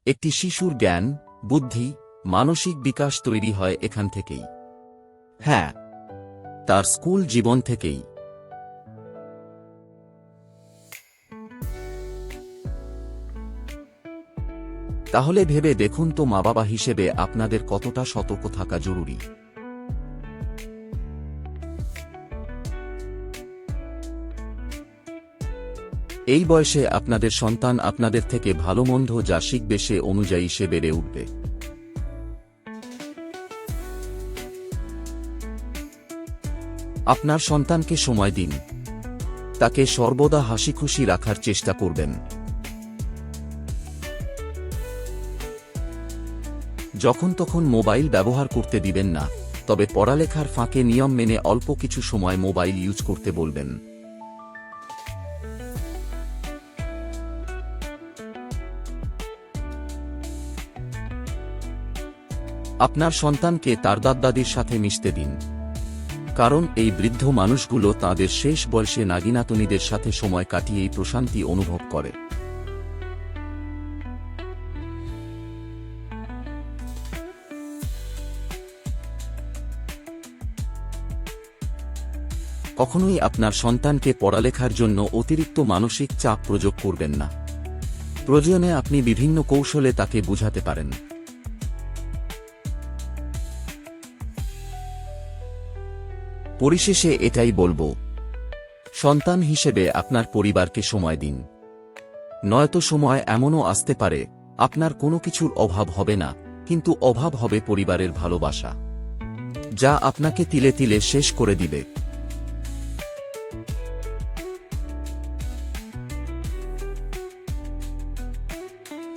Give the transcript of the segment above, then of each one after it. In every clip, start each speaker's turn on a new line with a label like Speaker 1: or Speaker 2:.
Speaker 1: একটি শিশুর জ্ঞান, বুদ্ধি, মানসিক বিকাশ তৈরি হয় এখান থেকেই। হ্যাঁ, তার স্কুল জীবন থেকেই। তাহলে ভেবে দেখুন তো, মা বাবা হিসেবে আপনাদের কতটা সতর্ক থাকা জরুরি। এই বয়সে আপনাদের সন্তান আপনাদের থেকে ভালো মন্দ যা শিখবে সে অনুযায়ী সে বেড়ে উঠবে। আপনার সন্তানকে সময় দিন, তাকে সর্বদা হাসিখুশি রাখার চেষ্টা করবেন। যখন তখন মোবাইল ব্যবহার করতে দিবেন না, তবে পড়ালেখার ফাঁকে নিয়ম মেনে অল্প কিছু সময় মোবাইল ইউজ করতে বলবেন। আপনার সন্তানকে তার দাদা-দাদির সাথে মিশতে দিন, কারণ এই বৃদ্ধ মানুষগুলো তাদের শেষ বয়সে নাতিনাতনীদের সাথে সময় কাটিয়েই প্রশান্তি অনুভব করে। কখনোই আপনার সন্তানকে পড়ালেখার জন্য অতিরিক্ত মানসিক চাপ প্রয়োগ করবেন না। প্রয়োজনে আপনি বিভিন্ন কৌশলে তাকে বোঝাতে পারেন। পরিশেষে এটাই বলবো, সন্তান হিসেবে আপনার পরিবারকে সময় দিন। নয়তো সময় এমনও আসতে পারে আপনার কোনো কিছুর অভাব হবে না, কিন্তু অভাব হবে পরিবারের ভালোবাসা, যা আপনাকে তিলে তিলে শেষ করে দিবে।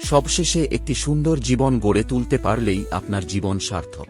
Speaker 1: সবশেষে একটি সুন্দর জীবন গড়ে তুলতে পারলেই আপনার জীবন সার্থক।